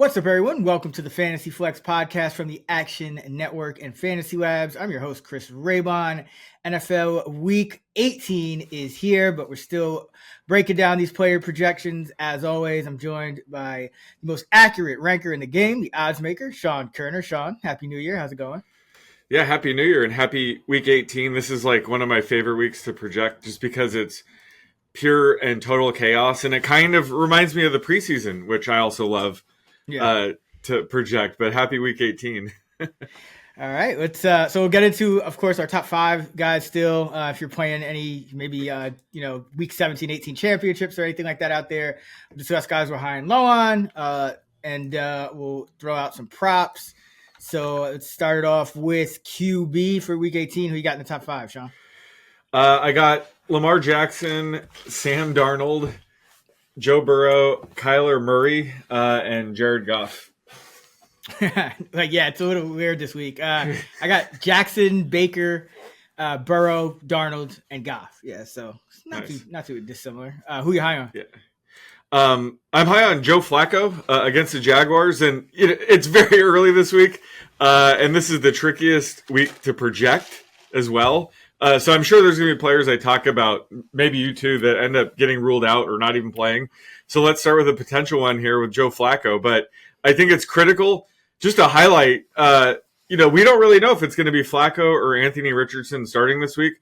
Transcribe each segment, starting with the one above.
What's up, everyone? Welcome to the Fantasy Flex podcast from the Action Network and Fantasy Labs. I'm your host, Chris Raybon. NFL Week 18 is here, but we're still breaking down these player projections. As always, I'm joined by the most accurate ranker in the game, the odds maker, Sean Kerner. Sean, Happy New Year. How's it going? Yeah, Happy New Year and happy Week 18. This is like one of my favorite weeks to project just because it's pure and total chaos. And it kind of reminds me of the preseason, which I also love. To project, but happy Week 18. All right, let's so we'll get into, of course, our top five guys still. If you're playing any maybe Week 17, 18 championships or anything like that out there, we'll discuss guys we're high and low on, and we'll throw out some props. So let's start it off with QB for Week 18. Who you got in the top five, Sean? I got Lamar Jackson, Sam Darnold, Joe Burrow, Kyler Murray, and Jared Goff. It's a little weird this week. I got Jackson, Baker, Burrow, Darnold, and Goff. Yeah, so not too dissimilar. Who you high on? Yeah. I'm high on Joe Flacco against the Jaguars, and it's very early this week, and this is the trickiest week to project as well. So I'm sure there's going to be players I talk about, maybe you too, that end up getting ruled out or not even playing. So let's start with a potential one here with Joe Flacco. But I think it's critical just to highlight, we don't really know if it's going to be Flacco or Anthony Richardson starting this week.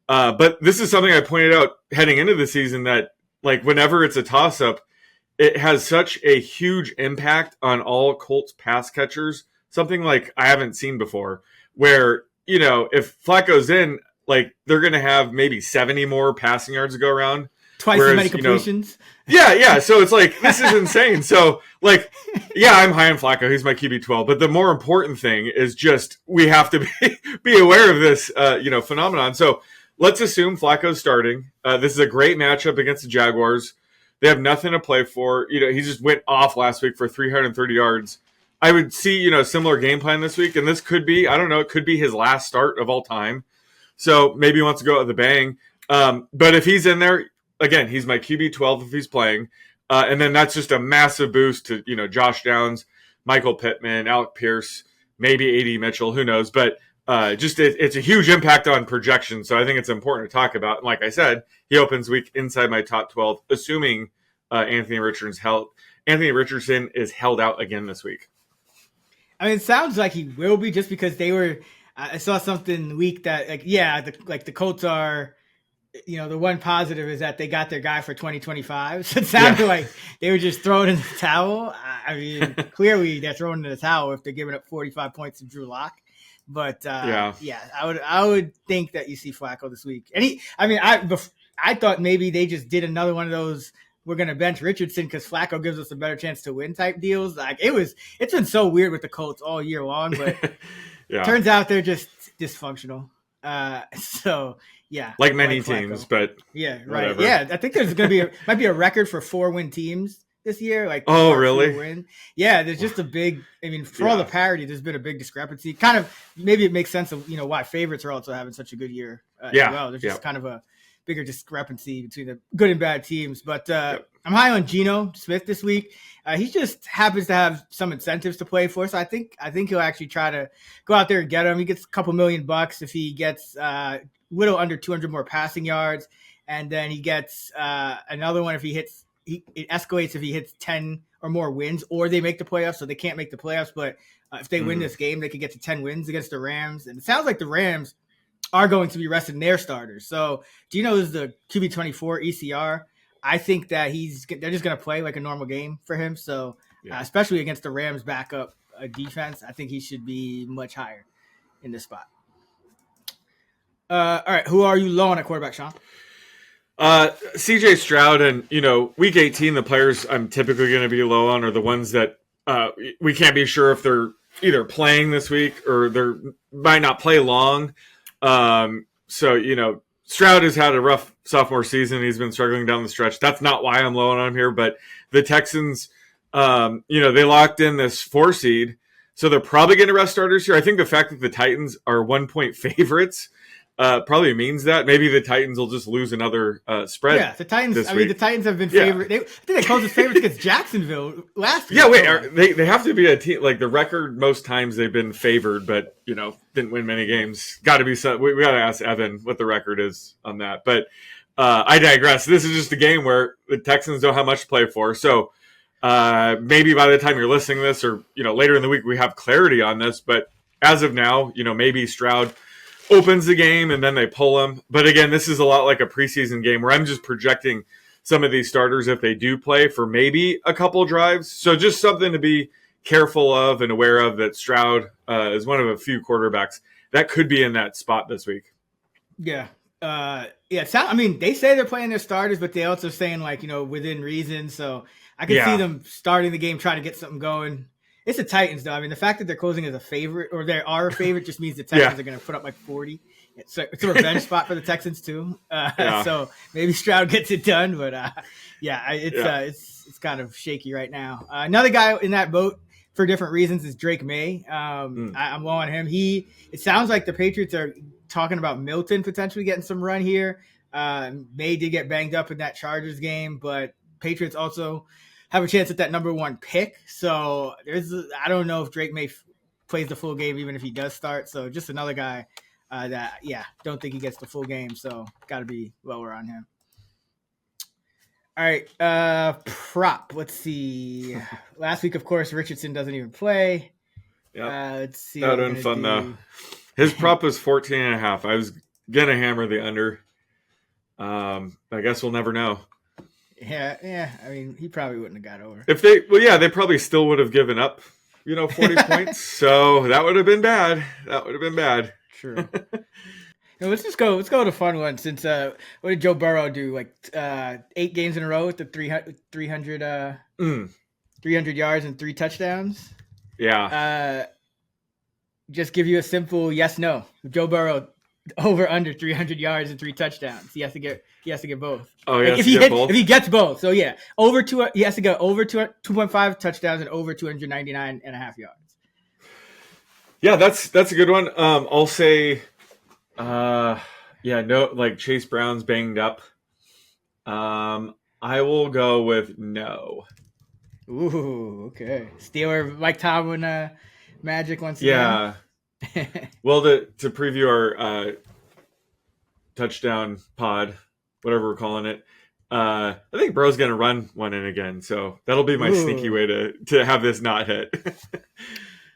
But this is something I pointed out heading into the season that, like, whenever it's a toss-up, it has such a huge impact on all Colts pass catchers, something like I haven't seen before, where, if Flacco's in, like, they're going to have maybe 70 more passing yards to go around. Twice as many completions. Yeah. So it's like, this is insane. So, like, yeah, I'm high on Flacco. He's my QB 12. But the more important thing is just we have to be aware of this, phenomenon. So let's assume Flacco's starting. This is a great matchup against the Jaguars. They have nothing to play for. He just went off last week for 330 yards. I would see, similar game plan this week. And this could be, I don't know, it could be his last start of all time. So maybe he wants to go out with a bang. But if he's in there, again, he's my QB 12 if he's playing. And then that's just a massive boost to, Josh Downs, Michael Pittman, Alec Pierce, maybe A.D. Mitchell, who knows. But it's a huge impact on projection. So I think it's important to talk about. And like I said, he opens week inside my top 12, assuming Anthony Richardson is held out again this week. I mean, it sounds like he will be just because they were – I saw something week that, the Colts are, the one positive is that they got their guy for 2025. So it sounded like they were just throwing in the towel. I mean, clearly they're throwing in the towel if they're giving up 45 points to Drew Lock. But I would think that you see Flacco this week. And I thought maybe they just did another one of those, we're going to bench Richardson because Flacco gives us a better chance to win type deals. Like, it's been so weird with the Colts all year long, but turns out they're just dysfunctional. Like many teams, but yeah, right. Whatever. Yeah, I think there's going to be might be a record for 4-win teams this year. Like, oh, really? Win. Yeah, there's just a big. I mean, for all the parity, there's been a big discrepancy. Kind of, maybe it makes sense of why favorites are also having such a good year. As well, there's just kind of a bigger discrepancy between the good and bad teams. But I'm high on Geno Smith this week. He just happens to have some incentives to play for, so I think he'll actually try to go out there and get him. He gets a couple $1 million if he gets little under 200 more passing yards, and then he gets another one if he hits. It escalates if he hits 10 or more wins, or they make the playoffs. So they can't make the playoffs, but if they win this game, they could get to 10 wins against the Rams. And it sounds like the Rams are going to be resting their starters. So Geno is the QB 24 ECR. I think that they're just going to play like a normal game for him. So especially against the Rams backup defense, I think he should be much higher in this spot. All right. Who are you low on at quarterback, Sean? CJ Stroud, and week 18, the players I'm typically going to be low on are the ones that we can't be sure if they're either playing this week or they might not play long. Stroud has had a rough sophomore season. He's been struggling down the stretch. That's not why I'm low on him here, but the Texans, they locked in this 4 seed, so they're probably going to rest starters here. I think the fact that the Titans are 1-point favorites probably means that maybe the Titans will just lose another spread. Yeah, the Titans. The Titans have been favored. I think they closed as favorites against Jacksonville last week. Yeah, wait, they have to be a team like the record. Most times they've been favored, but didn't win many games. Got to be some. We got to ask Evan what the record is on that. But I digress. This is just a game where the Texans don't have much to play for. So maybe by the time you're listening to this, or later in the week, we have clarity on this. But as of now, maybe Stroud opens the game and then they pull him. But again, this is a lot like a preseason game where I'm just projecting some of these starters, if they do play, for maybe a couple drives. So just something to be careful of and aware of, that Stroud is one of a few quarterbacks that could be in that spot this week. Yeah. They say they're playing their starters, but they also saying within reason. So I can see them starting the game, trying to get something going. It's the Titans, though. I mean, the fact that they're closing as a favorite, or they are a favorite, just means the Texans are going to put up 40. It's a revenge spot for the Texans too. So maybe Stroud gets it done, but it's kind of shaky right now. Another guy in that boat for different reasons is Drake May. I'm low on him. It sounds like the Patriots are talking about Milton potentially getting some run here. May did get banged up in that Chargers game, but Patriots also have a chance at that number 1 pick. So I don't know if Drake May plays the full game, even if he does start. So just another guy don't think he gets the full game. So got to be lower on him. All right. Prop. Let's see. Last week, of course, Richardson doesn't even play. Yeah. Let's see. That would been fun though. His prop was 14.5. I was going to hammer the under. I guess we'll never know. Yeah. I mean, he probably wouldn't have got over. They probably still would have given up, 40 points. So that would have been bad. True. Let's go to a fun one. Since what did Joe Burrow do? 8 games in a row with the 300 yards and 3 touchdowns. Yeah. Just give you a simple yes no. Joe Burrow over under 300 yards and 3 touchdowns. He has to get both. Oh, yeah. If he gets both. So yeah, over 2. He has to go over 2.5 touchdowns and over 299.5 yards. Yeah, that's a good one. I'll say, Chase Brown's banged up. I will go with no. Ooh, okay. Steeler Mike Tomlin magic once again. Yeah. Well, to preview our touchdown pod, whatever we're calling it, I think Burrow's going to run one in again. So that'll be my sneaky way to have this not hit.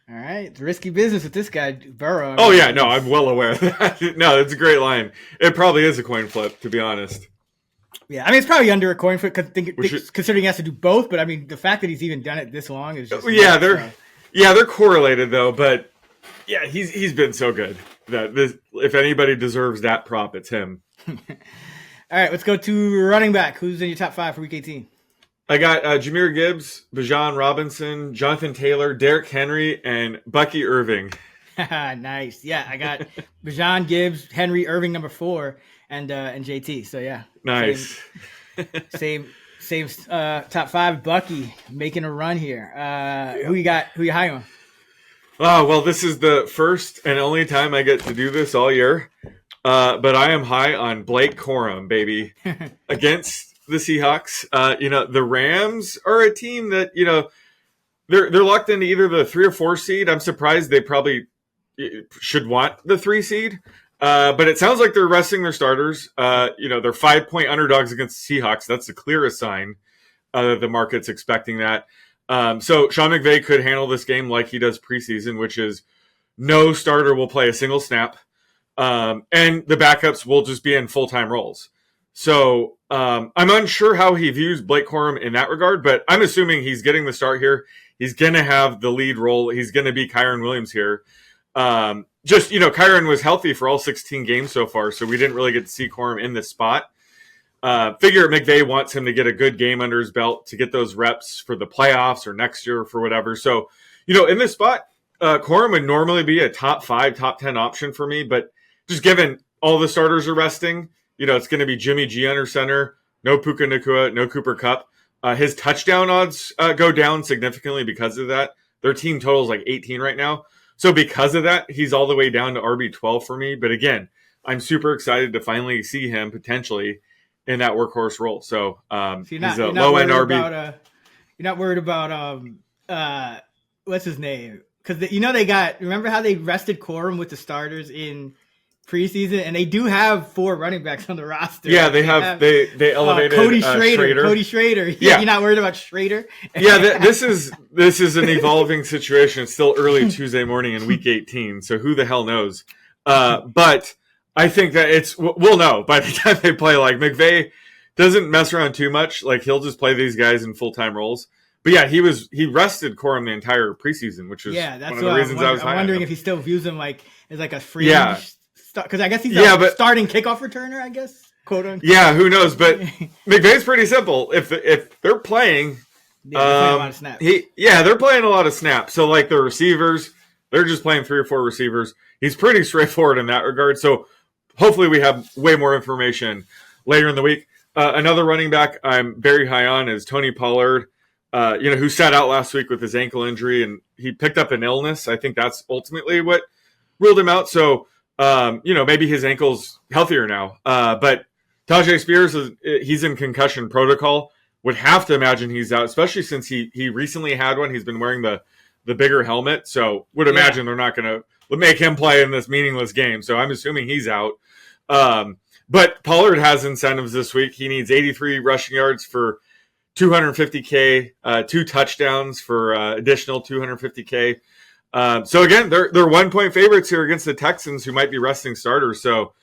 All right. It's risky business with this guy, Burrow. I'm well aware of that. No, it's a great line. It probably is a coin flip, to be honest. Yeah, I mean, it's probably under a coin flip considering he has to do both. But I mean, the fact that he's even done it this long is just they're correlated though. But yeah, he's been so good that if anybody deserves that prop, it's him. All right, let's go to running back. Who's in your top 5 for Week 18? I got Jahmyr Gibbs, Bijan Robinson, Jonathan Taylor, Derrick Henry, and Bucky Irving. Nice. Yeah, I got Bijan Gibbs, Henry, Irving, number 4, and JT. So yeah, nice. Same top 5. Bucky making a run here. Who you high on? Oh well, this is the first and only time I get to do this all year. But I am high on Blake Corum, baby, against the Seahawks. The Rams are a team that, they're locked into either the 3 or 4 seed. I'm surprised they probably should want the 3 seed. But it sounds like they're resting their starters. They're 5-point underdogs against the Seahawks. That's the clearest sign that the market's expecting that. So Sean McVay could handle this game like he does preseason, which is no starter will play a single snap. And the backups will just be in full-time roles. So I'm unsure how he views Blake Corum in that regard, but I'm assuming he's getting the start here. He's going to have the lead role. He's going to be Kyren Williams here. Kyren was healthy for all 16 games so far, so we didn't really get to see Corum in this spot. Figure McVay wants him to get a good game under his belt to get those reps for the playoffs or next year or for whatever. So, in this spot, Corum would normally be a top 5, top 10 option for me, but just given all the starters are resting, it's going to be Jimmy G under center, no Puka Nacua, no Cooper Kupp. His touchdown odds go down significantly because of that. Their team total is 18 right now. So because of that, he's all the way down to RB12 for me. But again, I'm super excited to finally see him potentially in that workhorse role. So he's a low end RB. You're not worried about what's his name? Because remember how they rested Corum with the starters in preseason, and they do have 4 running backs on the roster. Yeah, they elevated Cody Schrader. Cody Schrader. Yeah, you're not worried about Schrader. Yeah, this is an evolving situation. It's still early Tuesday morning in week 18, so who the hell knows? But I think that we'll know by the time they play. Like, McVay doesn't mess around too much. Like, he'll just play these guys in full-time roles. But yeah, he rested Corum the entire preseason, which is that's one of the reasons I was high. I'm wondering if he still views him like as like a fringe. Because I guess he's a starting kickoff returner, I guess, quote unquote. Yeah, who knows? But McVay's pretty simple. If they're playing, they're playing a lot of snaps. They're playing a lot of snaps. So like the receivers, they're just playing 3 or 4 receivers. He's pretty straightforward in that regard. So hopefully we have way more information later in the week. Another running back I'm very high on is Tony Pollard, who sat out last week with his ankle injury, and he picked up an illness. I think that's ultimately what ruled him out. So maybe his ankle's healthier now. But Tajay Spears, he's in concussion protocol. Would have to imagine he's out, especially since he recently had one. He's been wearing the bigger helmet. So would imagine they're not going to make him play in this meaningless game. So I'm assuming he's out. But Pollard has incentives this week. He needs 83 rushing yards for $250K, 2 touchdowns for additional $250K. So again, they're 1-point favorites here against the Texans, who might be resting starters. So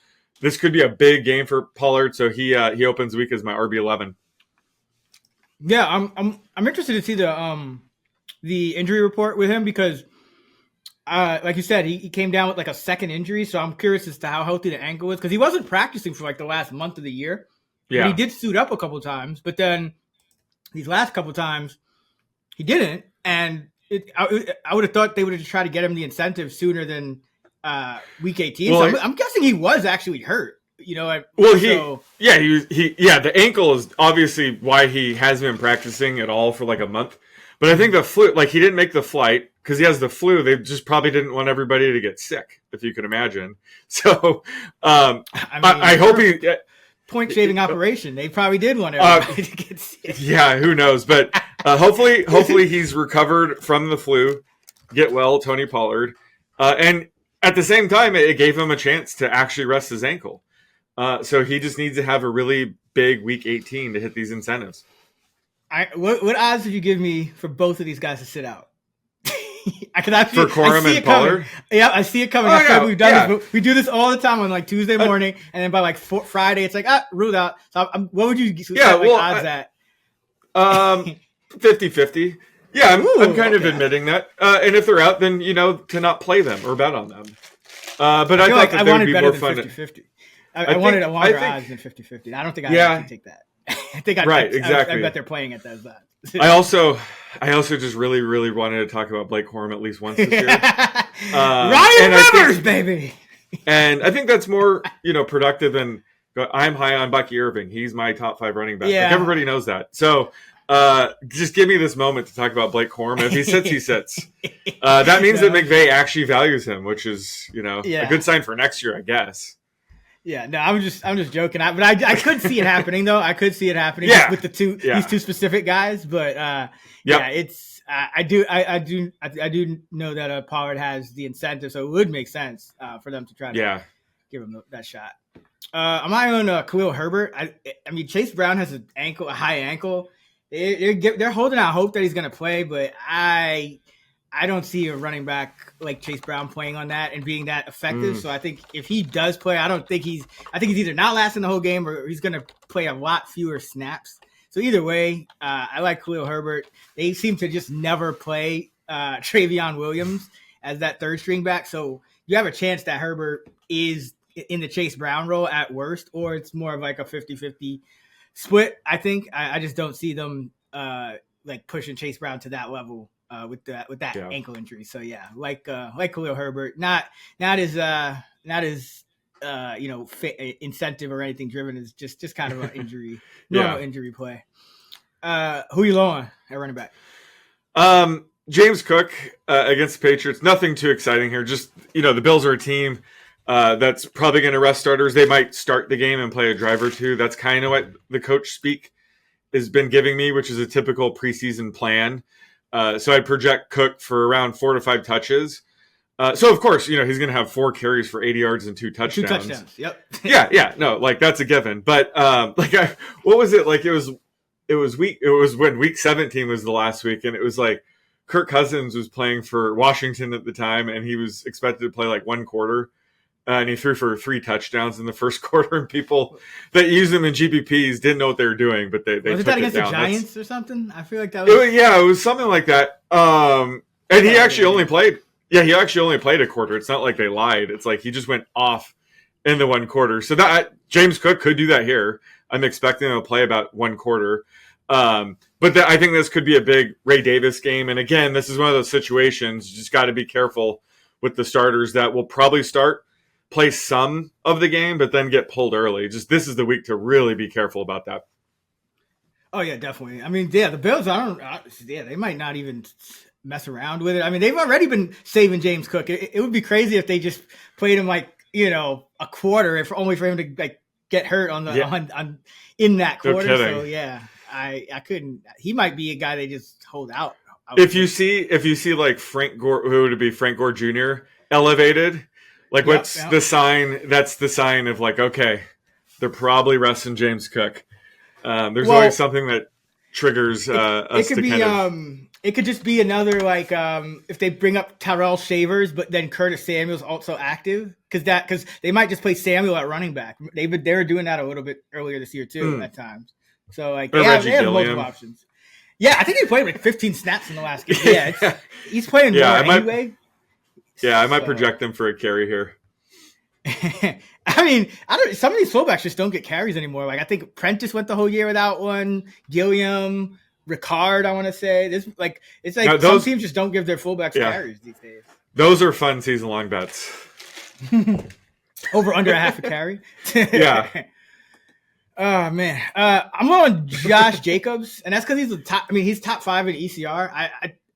this could be a big game for Pollard. So he opens the week as my RB11. Yeah, I'm interested to see the injury report with him because, like you said, he came down with like a second injury. So I'm curious as to how healthy the ankle is because he wasn't practicing for like the last month of the year. Yeah, he did suit up a couple of times, but then these last couple of times he didn't, and I would have thought they would have just tried to get him the incentive sooner than week 18. Well, so I'm guessing he was actually hurt. The ankle is obviously why he hasn't been practicing at all for like a month. But I think the flu, like he didn't make the flight because he has the flu. They just probably didn't want everybody to get sick, if you can imagine. So I hope he. Point shaving operation. They probably did want everybody to get sick. Yeah, who knows? But hopefully he's recovered from the flu. Get well, Tony Pollard. And at the same time, it gave him a chance to actually rest his ankle. So he just needs to have a really big week 18 to hit these incentives. What odds would you give me for both of these guys to sit out? For Corum and Pollard? Yeah, I see it coming. We've done this. We do this all the time on like Tuesday morning, and then by like Friday, it's like ruled out. So what would you odds at? 50-50. Yeah, I'm kind of admitting that. And if they're out, then to not play them or bet on them. But I thought that they would be more fun. 50-50. I wanted a longer odds than 50-50. I don't think I can take that. I think exactly. I bet they're playing it as that. I also just really, really wanted to talk about Blake Corum at least once this year. Ryan Rivers, baby. And I think that's more, productive than I'm high on Bucky Irving. He's my top 5 running back. Yeah. Like, everybody knows that. So just give me this moment to talk about Blake Corum. If he sits, he sits. That means that McVay actually values him, which is, a good sign for next year, I guess. Yeah, no, I'm just joking. But I could see it happening though. I could see it happening with these 2 specific guys. But it's I do know that Pollard has the incentive, so it would make sense for them to try to give him that shot. I'm on Khalil Herbert. I mean, Chase Brown has a high ankle. They're holding out hope that he's going to play, but I don't see a running back like Chase Brown playing on that and being that effective. So I think if he does play, I think he's either not lasting the whole game or he's going to play a lot fewer snaps. So either way, I like Khalil Herbert. They seem to just never play Travion Williams as that third string back. So you have a chance that Herbert is in the Chase Brown role at worst, or it's more of like a 50-50 split. I think I just don't see them like pushing Chase Brown to that level. With that ankle injury, so like Khalil Herbert, not as incentive or anything driven, is just kind of an injury, normal injury play. Who you low on at running back? James Cook against the Patriots. Nothing too exciting here. Just the Bills are a team That's probably going to rest starters. They might start the game and play a drive or two. That's kind of what the coach speak has been giving me, which is a typical preseason plan. So I project Cook for around 4 to 5 touches. So of course, he's going to have 4 carries for 80 yards and 2 touchdowns. 2 touchdowns. Yep. yeah. No, like that's a given. But what was it? Like it was when week 17 was the last week, and it was like Kirk Cousins was playing for Washington at the time, and he was expected to play like one quarter. And he threw for 3 touchdowns in the first quarter, and people that used him in GPPs didn't know what they were doing, but they was took that against it down. The Giants or something? I feel like that was. It was something like that. And he actually only played. Yeah, he actually only played a quarter. It's not like they lied. It's like he just went off in the one quarter. So that James Cook could do that here. I'm expecting him to play about one quarter. But I think this could be a big Ray Davis game. And again, this is one of those situations. You just got to be careful with the starters that will probably play some of the game, but then get pulled early. Just this is the week to really be careful about that. Oh yeah, definitely. I mean, yeah, the Bills. They might not even mess around with it. I mean, they've already been saving James Cook. It would be crazy if they just played him like a quarter, only for him to like get hurt on in that quarter. No so yeah, I couldn't. He might be a guy they just hold out. If you see like Frank Gore, who would it be? Frank Gore Jr. elevated. Like, what's the sign? That's the sign of like, okay, they're probably resting James Cook. There's always something that triggers us to kind of. It could just be another like if they bring up Tyrell Shavers, but then Curtis Samuel's also active because they might just play Samuel at running back. They were doing that a little bit earlier this year too at times. So like they have multiple options. Yeah, I think he played like 15 snaps in the last game. Yeah, he's playing more anyway. I might project them for a carry here. I mean, some of these fullbacks just don't get carries anymore. Like I think Prentice went the whole year without one. Gilliam, Ricard, I want to say. It's like some teams just don't give their fullbacks carries these days. Those are fun season-long bets. Over under a half a carry. Yeah. Oh man, I'm on Josh Jacobs, and that's because he's he's top 5 in ECR.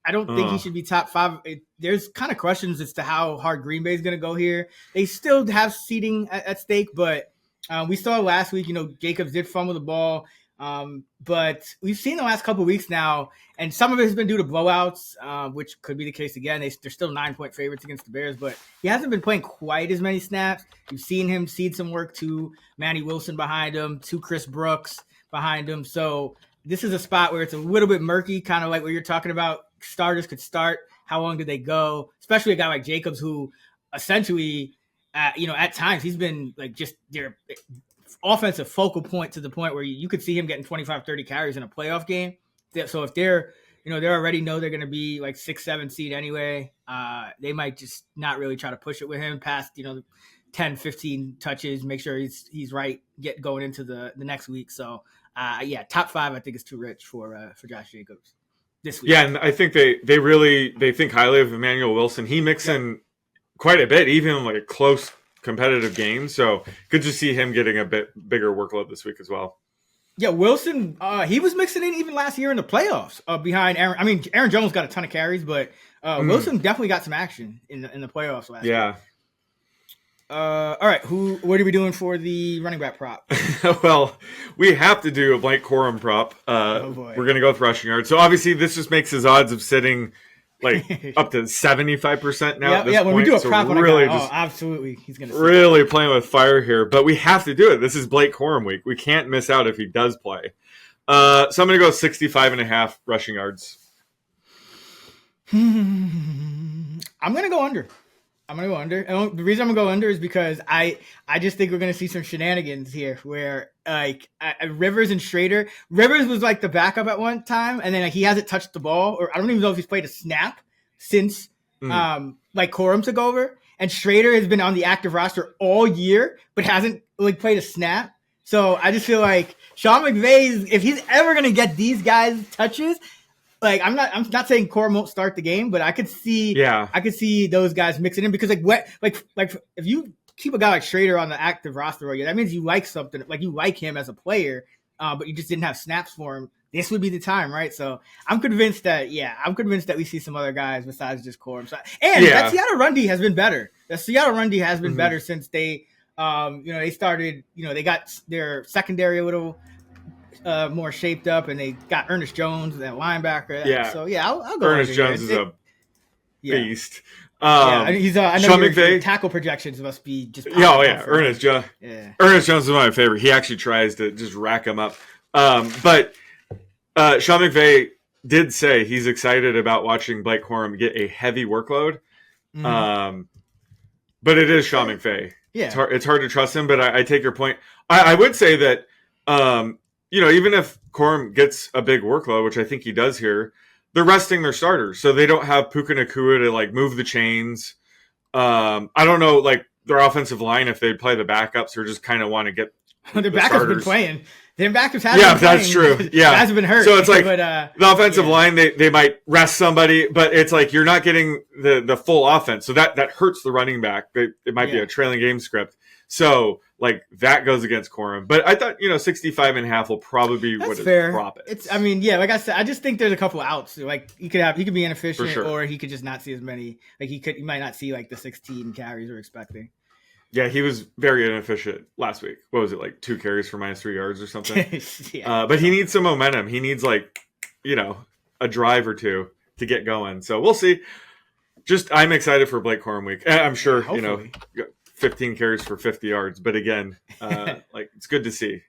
I don't think he should be top 5. There's kind of questions as to how hard Green Bay is going to go here. They still have seeding at stake, but we saw last week, Jacobs did fumble the ball. But we've seen the last couple of weeks now, and some of it has been due to blowouts, which could be the case again. They're still 9-point favorites against the Bears, but he hasn't been playing quite as many snaps. You've seen him cede some work to Manny Wilson behind him, to Chris Brooks behind him. So this is a spot where it's a little bit murky, kind of like what you're talking about. Starters could start. How long do they go? Especially a guy like Jacobs, who essentially, at times he's been like just their offensive focal point to the point where you could see him getting 25, 30 carries in a playoff game. So if they're already know they're going to be like 6-7 seed anyway, they might just not really try to push it with him past, 10, 15 touches, make sure he's right, get going into the next week. So top 5, I think is too rich for Josh Jacobs this week. Yeah. And I think they think highly of Emmanuel Wilson. He mixed in quite a bit, even in like a close competitive game. So good to see him getting a bit bigger workload this week as well. Yeah, Wilson, he was mixing in even last year in the playoffs behind Aaron. I mean, Aaron Jones got a ton of carries, but Wilson definitely got some action in the playoffs last year. All right, what are we doing for the running back prop? Well, we have to do a Blake Corum prop. We're going to go with rushing yards. So obviously this just makes his odds of sitting like up to 75% now. When we do a prop on a guy, absolutely, he's going to really playing with fire here. But we have to do it. This is Blake Corum week. We can't miss out if he does play. So I'm going to go 65.5 rushing yards. I'm going to go under. And the reason I'm going to go under is because I just think we're going to see some shenanigans here where like Rivers and Schrader. Rivers was like the backup at one time, and then like, he hasn't touched the ball, or I don't even know if he's played a snap since like Corum took over. And Schrader has been on the active roster all year, but hasn't like played a snap. So I just feel like Sean McVay, if he's ever going to get these guys touches, like I'm not saying Corum won't start the game, but I could see those guys mixing in because like if you keep a guy like Schrader on the active roster, that means you like something, like you like him as a player, but you just didn't have snaps for him this would be the time, right? So I'm convinced that we see some other guys besides just Corum. And that Seattle run D has been better. The Seattle run D has been better since they, they started, they got their secondary a little more shaped up, and they got Ernest Jones, that linebacker. Yeah. So I'll go. Ernest Jones is a beast. He's. I know your tackle projections must be just. Ernest Jones. Yeah. Ernest Jones is my favorite. He actually tries to just rack him up. But Sean McVay did say he's excited about watching Blake Corum get a heavy workload. But it is Sean McVay. Yeah, it's hard to trust him. But I take your point. I would say that even if Corum gets a big workload, which I think he does here, they're resting their starters, so they don't have Puka Nacua to like move the chains. I don't know, like their offensive line, if they play the backups or just kind of want to get their backups starters. Been playing. Their backups have been playing. That's true. Yeah, guys have been hurt. So it's like the offensive line, they might rest somebody, but it's like you're not getting the full offense, so that hurts the running back. It might be a trailing game script. So like that goes against Corum. But I thought, 65.5 will probably be what fair. Drop it. It's like I said, I just think there's a couple of outs. Like he could be inefficient, or he could just not see as many. Like he might not see like the 16 carries we're expecting. Yeah, he was very inefficient last week. What was it, like 2 carries for -3 yards or something? But he needs some momentum. He needs like, a drive or two to get going. So we'll see. I'm excited for Blake Corum week. I'm sure, hopefully. 15 carries for 50 yards. But again, it's good to see.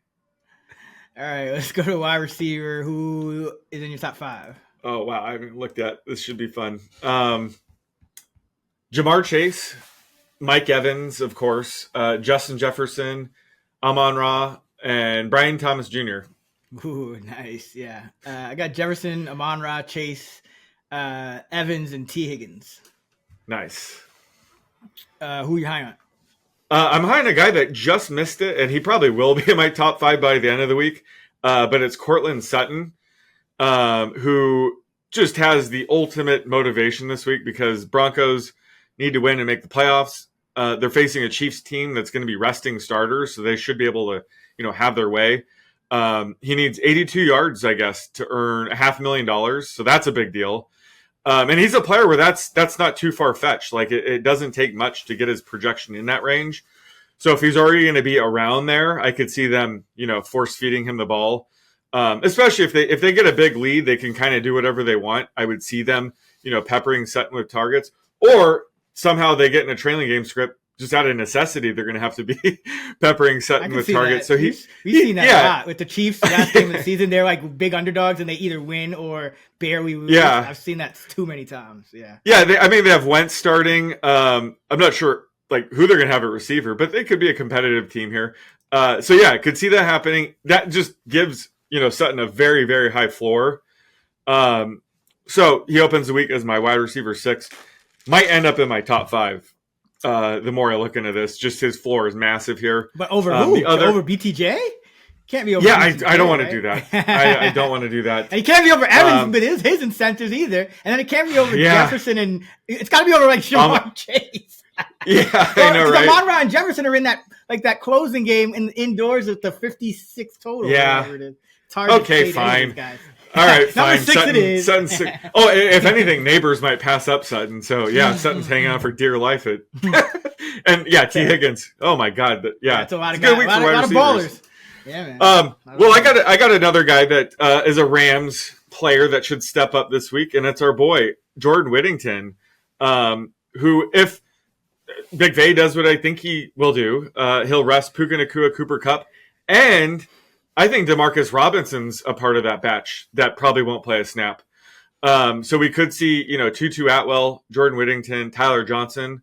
All right, let's go to wide receiver. Who is in your top 5? Oh, wow. I haven't looked at. This should be fun. Jamar Chase, Mike Evans, of course, Justin Jefferson, Amon-Ra, and Brian Thomas Jr. Ooh, nice. Yeah. I got Jefferson, Amon-Ra, Chase, Evans, and T. Higgins. Nice. Who are you high on? I'm high on a guy that just missed it, and he probably will be in my top 5 by the end of the week. But it's Courtland Sutton, who just has the ultimate motivation this week because Broncos need to win and make the playoffs. They're facing a Chiefs team that's going to be resting starters, so they should be able to, have their way. He needs 82 yards, I guess, to earn $500,000. So that's a big deal. And he's a player where that's not too far fetched. Like it doesn't take much to get his projection in that range. So if he's already going to be around there, I could see them, force feeding him the ball. Especially if they get a big lead, they can kind of do whatever they want. I would see them, peppering Sutton with targets, or somehow they get in a trailing game script. Just out of necessity, they're going to have to be peppering Sutton with targets. That. So we've seen that a lot with the Chiefs last game of the season. They're like big underdogs, and they either win or barely lose. Yeah, I've seen that too many times. Yeah, they have Wentz starting. I'm not sure like who they're going to have at receiver, but they could be a competitive team here. I could see that happening. That just gives Sutton a very, very high floor. So he opens the week as my wide receiver 6. Might end up in my top 5. The more I look into this, just his floor is massive here. But over who? Over BTJ? Can't be over. Yeah, BTJ, I don't want to do that. I don't want to do that. And he can't be over Evans, but his incentives either. And then it can't be over Jefferson, and it's got to be over like Jamar Chase. I know, right? Amon-Ra and Jefferson are in that closing game indoors with the 56 total. Yeah. It is. It's hard to fine. Guys. All right, fine. Sutton's 6. Oh, if anything, neighbors might pass up Sutton. So Sutton's hanging on for dear life. And T. Higgins. Oh my God, it's a lot of guys. A lot of ballers. Yeah, man. I got another guy that is a Rams player that should step up this week, and it's our boy Jordan Whittington, who, if Big Vay does what I think he will do, he'll rest Puka Nacua, Cooper Kupp, and I think Demarcus Robinson's a part of that batch that probably won't play a snap. So we could see, Tutu Atwell, Jordan Whittington, Tyler Johnson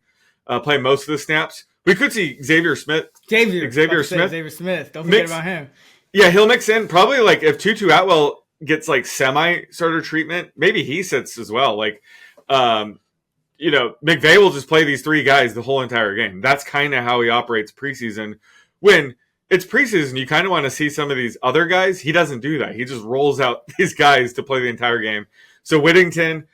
play most of the snaps. We could see Xavier Smith. Xavier Smith. Don't forget about him. Yeah, he'll mix in. Probably like if Tutu Atwell gets like semi-starter treatment, maybe he sits as well. Like, McVay will just play these 3 guys the whole entire game. That's kind of how he operates preseason. When it's preseason, you kind of want to see some of these other guys. He doesn't do that. He just rolls out these guys to play the entire game. So Whittington,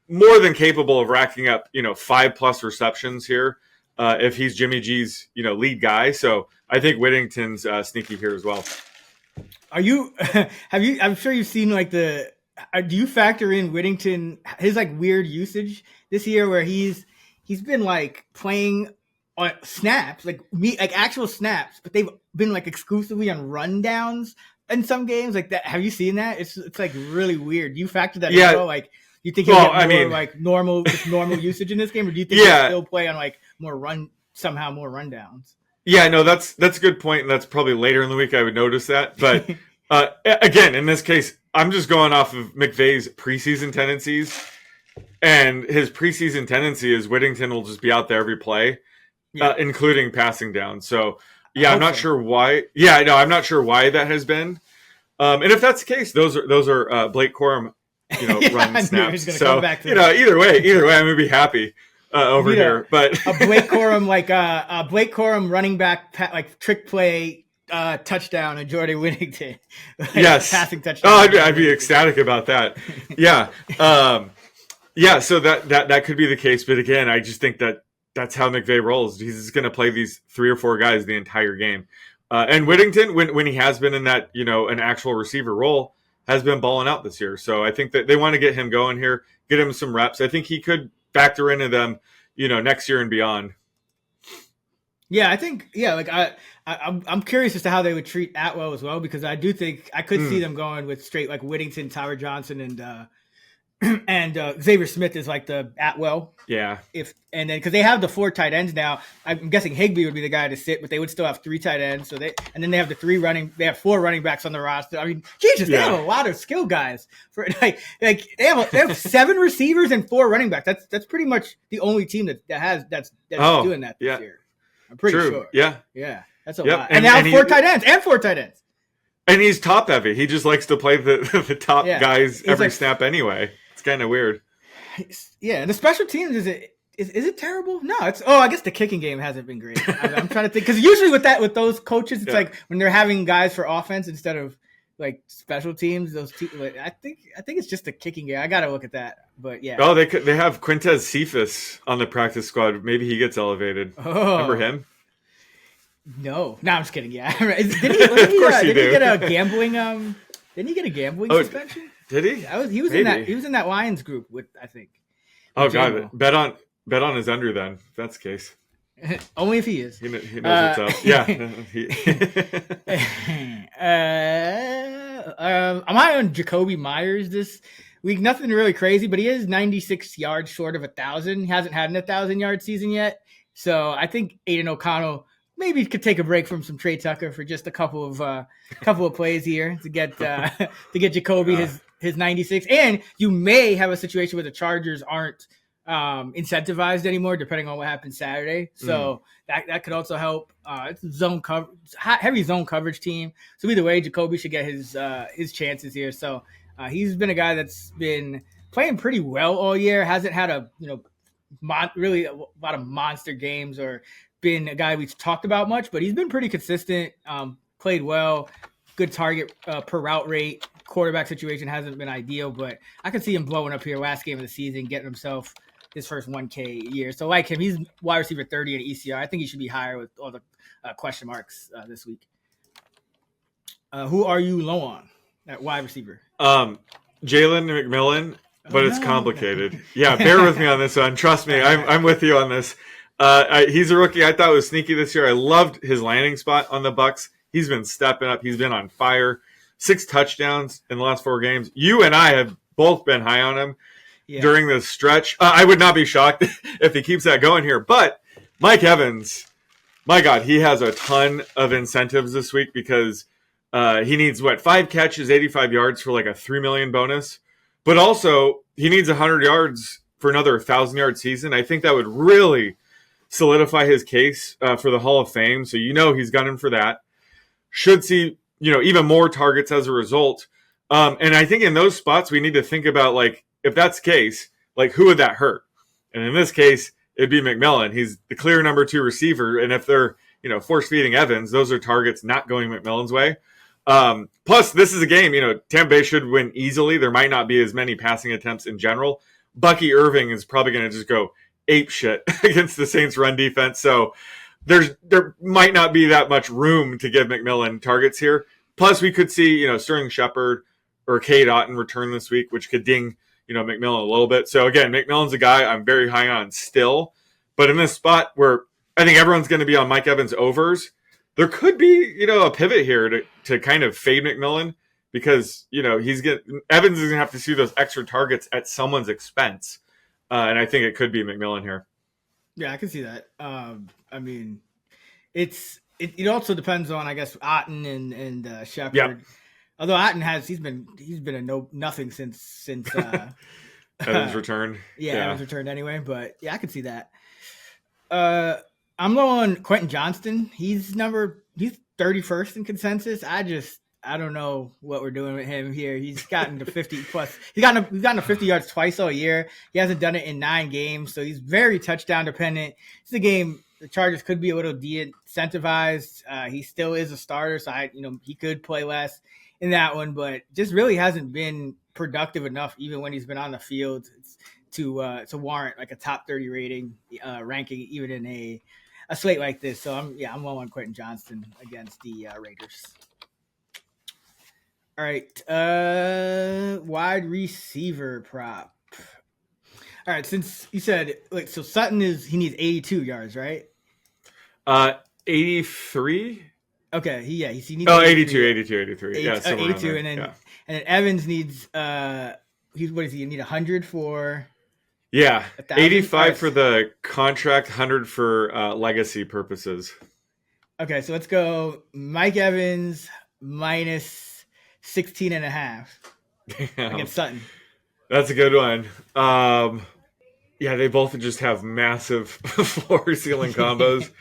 more than capable of racking up, 5+ receptions here if he's Jimmy G's, lead guy. So I think Whittington's sneaky here as well. Are you? Have you? I'm sure you've seen like do you factor in Whittington his like weird usage this year where he's been like playing on snaps like actual snaps, but they've been like exclusively on rundowns in some games like that. Have you seen that? It's like really weird. Do you factor that in? Like you think he'll get more like normal usage in this game, or do you think he'll still play on like more rundowns? Yeah, no, that's a good point, and that's probably later in the week I would notice that. But again, in this case, I'm just going off of McVay's preseason tendencies, and his preseason tendency is Whittington will just be out there every play, including passing down. So I'm not sure why. Yeah, no, I'm not sure why that has been. And if that's the case, those are Blake Corum, run snaps. So either way, I'm gonna be happy. Over here, but a Blake Corum running back like trick play touchdown and Jordan Whittington. Yes, passing touchdown. Oh, I'd be ecstatic about that. Yeah, So that could be the case, but again, I just think that's how McVay rolls. He's just going to play these 3 or 4 guys the entire game. And Whittington, when he has been in that an actual receiver role, has been balling out this year. So I think that they want to get him going here, get him some reps. I think he could factor into them, next year and beyond. Yeah, I think, like I'm curious as to how they would treat Atwell as well, because I do think I could see them going with straight like Whittington, Tyler Johnson, and Xavier Smith is like the Atwell. Yeah. And then because they have the 4 tight ends now, I'm guessing Higbee would be the guy to sit, but they would still have 3 tight ends. So they have they have 4 running backs on the roster. I mean, Jesus, they have a lot of skill guys for like they have 7 receivers and 4 running backs. That's pretty much the only team that's doing that this year. I'm pretty sure. Yeah. Yeah. That's a lot. And now 4 tight ends. And he's top heavy. He just likes to play the top guys every snap anyway. It's kind of weird. Yeah, and the special teams is it terrible? No, I guess the kicking game hasn't been great. I'm trying to think, because usually with those coaches, it's like when they're having guys for offense instead of like special teams. I think it's just the kicking game. I got to look at that, but yeah. Oh, they have Quintez Cephas on the practice squad. Maybe he gets elevated. Oh. Remember him? No, I'm just kidding. Yeah, did he get a gambling? Didn't he get a gambling suspension? Did he? He was in that Lions group with, I think. Oh God, bet on his under then. If that's the case. Only if he is. He knows what's up. Yeah. I'm high on Jacoby Myers this week. Nothing really crazy, but he is 96 yards short of 1,000. He hasn't had an 1,000-yard season yet, so I think Aiden O'Connell maybe could take a break from some Trey Tucker for just a couple of plays here to get Jacoby his 96. And you may have a situation where the Chargers aren't incentivized anymore, depending on what happens Saturday. So that could also help. It's heavy zone coverage team. So either way, Jacoby should get his chances here. So he's been a guy that's been playing pretty well all year. Hasn't had really a lot of monster games or been a guy we've talked about much, but he's been pretty consistent. Played well, good target per route rate. Quarterback situation hasn't been ideal, but I can see him blowing up here last game of the season, getting himself his first 1K year. So like him, he's wide receiver 30 at ECR. I think he should be higher with all the question marks this week. Who are you low on at wide receiver? Jalen McMillan, but it's complicated. Yeah, bear with me on this one. Trust me, I'm with you on this. He's a rookie. I thought was sneaky this year. I loved his landing spot on the Bucs. He's been stepping up. He's been on fire. 6 touchdowns in the last 4 games. You and I have both been high on him during this stretch. I would not be shocked if he keeps that going here. But Mike Evans, my God, he has a ton of incentives this week because he needs, 5 catches, 85 yards for like a $3 million bonus. But also, he needs 100 yards for another 1,000-yard season. I think that would really solidify his case for the Hall of Fame. So he's gunning for that. Should see even more targets as a result. And I think in those spots we need to think about, like, if that's the case, like, who would that hurt? And in this case, it'd be McMillan. He's the clear number 2 receiver. And if they're force feeding Evans, those are targets not going McMillan's way. Plus, this is a game. Tampa Bay should win easily. There might not be as many passing attempts in general. Bucky Irving is probably going to just go ape shit against the Saints run defense. So there might not be that much room to give McMillan targets here. Plus, we could see, Sterling Shepard or Cade Otton return this week, which could ding, McMillan a little bit. So, again, McMillan's a guy I'm very high on still. But in this spot where I think everyone's going to be on Mike Evans overs, there could be, a pivot here to kind of fade McMillan because, Evans is going to have to see those extra targets at someone's expense. And I think it could be McMillan here. Yeah, I can see that. It also depends on, I guess, Otton and Shepard. Yep. Although Otton he's been a nothing since Evans returned. Yeah, Evans returned anyway. But yeah, I can see that. I'm low on Quentin Johnston. He's 31st in consensus. I don't know what we're doing with him here. He's gotten to 50 plus. He's gotten to 50 yards twice all year. He hasn't done it in 9 games, so he's very touchdown dependent. It's a game the Chargers could be a little de-incentivized. He still is a starter, so he could play less in that one, but just really hasn't been productive enough, even when he's been on the field, to warrant like a top 30 ranking, even in a slate like this. So I'm low on Quentin Johnston against the Raiders. All right, wide receiver prop. All right, since you said so Sutton he needs 82 yards, right? 83. Okay, he needs 82, 83. Yeah, 82, and then Evans needs what does he need 100 for? Yeah, 85 for the contract, 100 for legacy purposes. Okay, so let's go Mike Evans minus 16.5 against Sutton. That's a good one. Yeah, they both just have massive floor ceiling combos.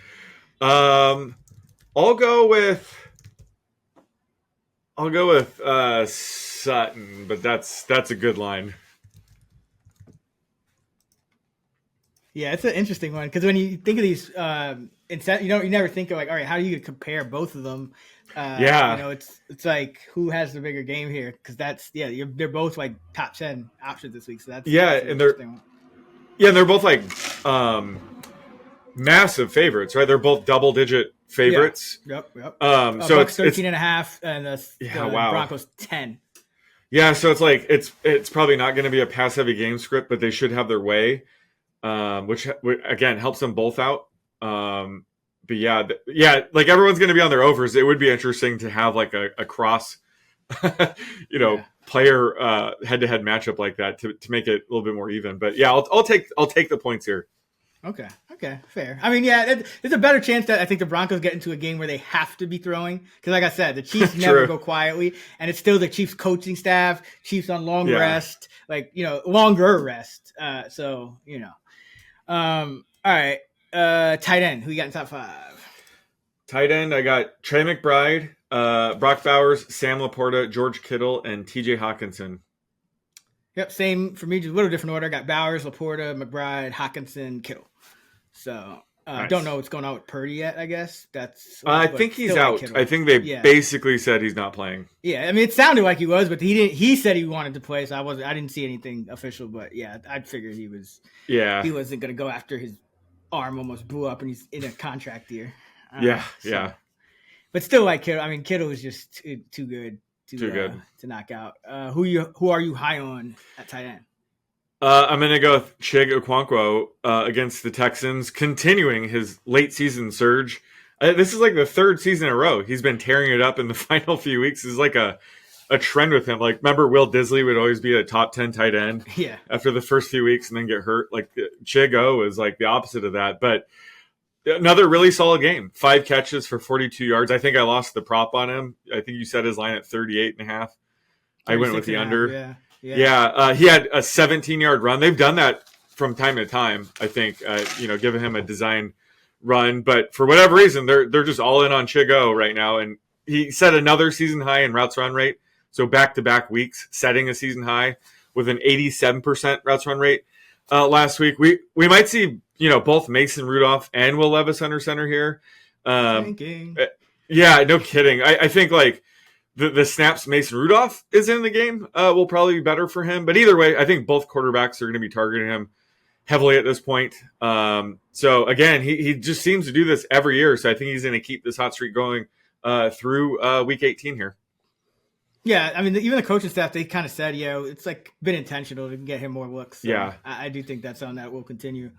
I'll go with Sutton, but that's a good line. Yeah, it's an interesting one because when you think of these, you never think of like, all right, how are you gonna compare both of them? It's like who has the bigger game here? Because they're both like top 10 options this week. So that's they're both like massive favorites, right? They're both double digit favorites. Yep. So it's 13.5 and the Broncos 10. Yeah, so it's like it's probably not going to be a pass heavy game script, but they should have their way, which again helps them both out. But like everyone's going to be on their overs. It would be interesting to have like a cross, player head-to-head matchup like that to make it a little bit more even. But yeah, I'll take the points here. Okay, fair. I mean, there's a better chance that I think the Broncos get into a game where they have to be throwing because, like I said, the Chiefs never go quietly, and it's still the Chiefs coaching staff, Chiefs on long rest, longer rest. All right. Tight end, who you got in top 5? Tight end, I got Trey McBride, Brock Bowers, Sam Laporta, George Kittle, and TJ Hawkinson. Yep, same for me, just a little different order. I got Bowers, Laporta, McBride, Hawkinson, Kittle. So nice. Don't know what's going on with Purdy yet, I guess. I think he's out. I think they basically said he's not playing. Yeah, I mean, it sounded like he was, but he didn't. He said he wanted to play, so I didn't see anything official, but yeah, I'd figured he was. Yeah. He wasn't going to go after his arm almost blew up and he's in a contract year. But still, like Kittle. I mean, Kittle is just too good to knock out. Who are you high on at tight end? I'm going to go with Chig Okonkwo against the Texans, continuing his late season surge. This is like the 3rd season in a row. He's been tearing it up in the final few weeks. It's like a trend with him. Like, remember Will Disley would always be a top 10 tight end after the first few weeks and then get hurt. Like, Chig O is like the opposite of that. But another really solid game. 5 catches for 42 yards. I think I lost the prop on him. I think you set his line at 38.5. I went with the under. Yeah. He had a 17-yard run. They've done that from time to time, I think, giving him a design run. But for whatever reason, they're just all in on Chigo right now. And he set another season high in routes run rate. So back-to-back weeks, setting a season high with an 87% routes run rate last week. We might see, both Mason Rudolph and Will Levis under center here. Yeah, no kidding. I think, like, the snaps Mason Rudolph is in the game will probably be better for him. But either way, I think both quarterbacks are going to be targeting him heavily at this point. So, again, he just seems to do this every year. So I think he's going to keep this hot streak going through Week 18 here. Yeah, I mean, even the coaching staff, they kind of said, it's like been intentional to get him more looks. So yeah. I do think that's something that will continue.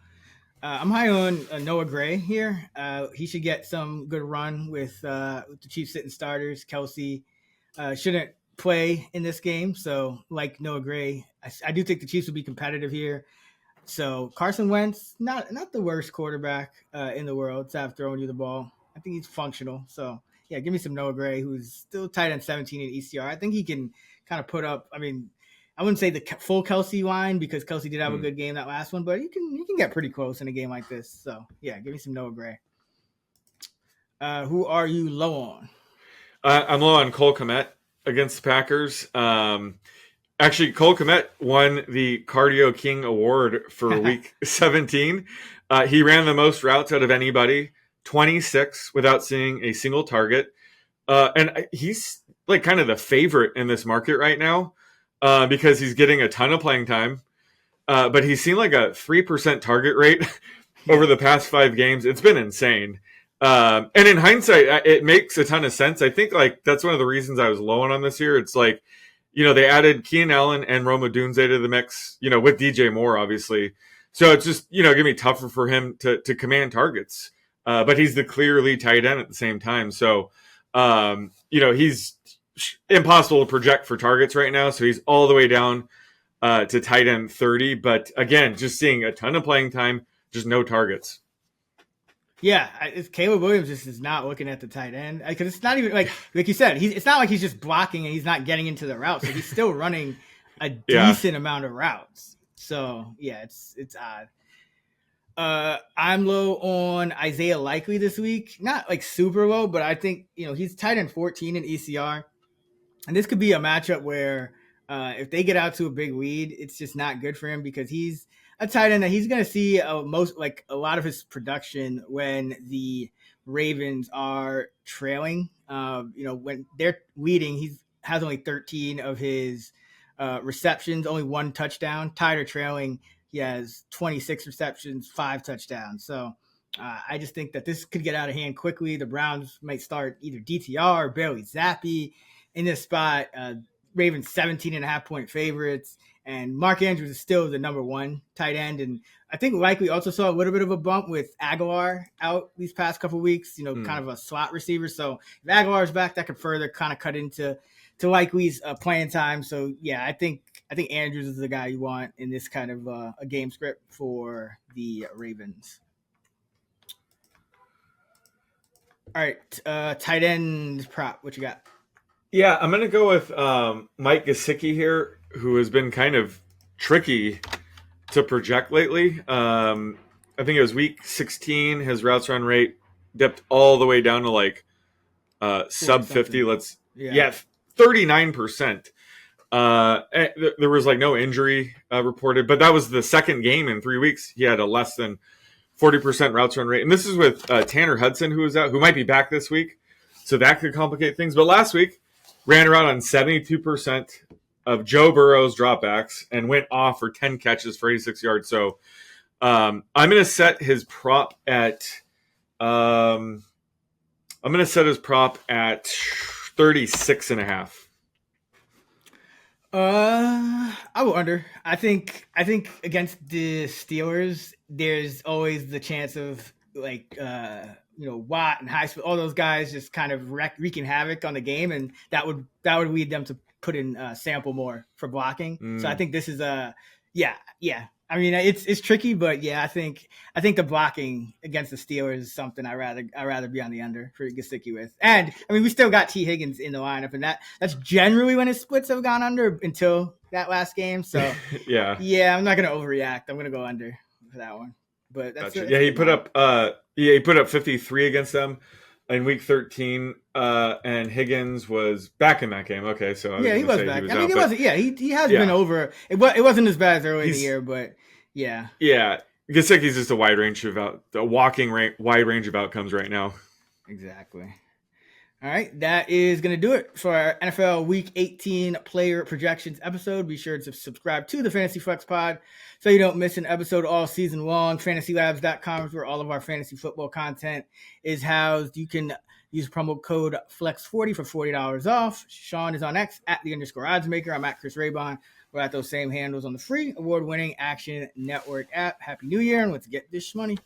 I'm high on Noah Gray here. He should get some good run with the Chiefs sitting starters. Kelsey shouldn't play in this game. So like Noah Gray, I do think the Chiefs will be competitive here. So Carson Wentz, not the worst quarterback in the world to have thrown you the ball. I think he's functional. So yeah, give me some Noah Gray, who's still tight end 17 in ECR. I think he can kind of put up. I mean, I wouldn't say the full Kelsey line because Kelsey did have a good game that last one, but you can get pretty close in a game like this. So yeah, give me some Noah Gray. Who are you low on? I'm low on Cole Kmet against the Packers. Actually, Cole Kmet won the Cardio King Award for Week 17. He ran the most routes out of anybody, 26, without seeing a single target. And he's like kind of the favorite in this market right now because he's getting a ton of playing time. But he's seen like a 3% target rate over the past 5 games. It's been insane. And in hindsight, it makes a ton of sense. I think like that's one of the reasons I was low on this year. It's like, they added Keenan Allen and Roma Dunze to the mix, with DJ Moore, obviously. So it's just, going to be tougher for him to command targets. But he's the clear lead tight end at the same time. So, he's impossible to project for targets right now. So he's all the way down to tight end 30. But again, just seeing a ton of playing time, just no targets. Yeah, Caleb Williams just is not looking at the tight end because it's not even like you said. It's not like he's just blocking and he's not getting into the routes. So he's still running a decent amount of routes. So yeah, it's odd. I'm low on Isaiah Likely this week. Not like super low, but I think he's tight end 14 in ECR, and this could be a matchup where if they get out to a big lead, it's just not good for him because he's a tight end that he's going to see a lot of his production when the Ravens are trailing. When they're leading, he has only 13 of his receptions, only 1 touchdown. Tied or trailing, he has 26 receptions, 5 touchdowns. So I just think that this could get out of hand quickly. The Browns might start either DTR or Bailey Zappi in this spot. Ravens 17.5-point favorites. And Mark Andrews is still the number 1 tight end. And I think likely also saw a little bit of a bump with Aguilar out these past couple of weeks, kind of a slot receiver. So if Aguilar's back, that could further kind of cut into Likely's playing time. So, yeah, I think Andrews is the guy you want in this kind of a game script for the Ravens. All right, tight end prop, what you got? Yeah, I'm going to go with Mike Gesicki here, who has been kind of tricky to project lately. I think it was week 16. His routes run rate dipped all the way down to like sub 50. 39%. There was like no injury reported, but that was the second game in 3 weeks. He had a less than 40% routes run rate. And this is with Tanner Hudson, who was out, who might be back this week. So that could complicate things. But last week, ran around on 72% of Joe Burrow's dropbacks and went off for 10 catches for 86 yards. So I'm going to set his prop at 36.5. I will under. I think against the Steelers, there's always the chance of like Watt and Highsmith, all those guys just kind of wreaking havoc on the game, and that would lead them to put in Sample more for blocking. So I think this is yeah. I mean, it's tricky, but yeah, I think the blocking against the Steelers is something I rather be on the under for Gesicki with. And I mean, we still got T. Higgins in the lineup, and that's generally when his splits have gone under until that last game. So yeah, I'm not gonna overreact. I'm gonna go under for that one. But that's gotcha. He put up 53 against them in week 13, and Higgins was back in that game. Okay, so he was back. He wasn't. Yeah, he has been over. It wasn't as bad as early in the year, but yeah. Gesicki's just a wide range of outcomes right now. Exactly. All right, that is going to do it for our NFL Week 18 player projections episode. Be sure to subscribe to the Fantasy Flex Pod so you don't miss an episode all season long. FantasyLabs.com is where all of our fantasy football content is housed. You can use promo code FLEX40 for $40 off. Sean is on X at @_oddsmaker. I'm at Chris Raybon. We're at those same handles on the free award-winning Action Network app. Happy New Year, and let's get this money.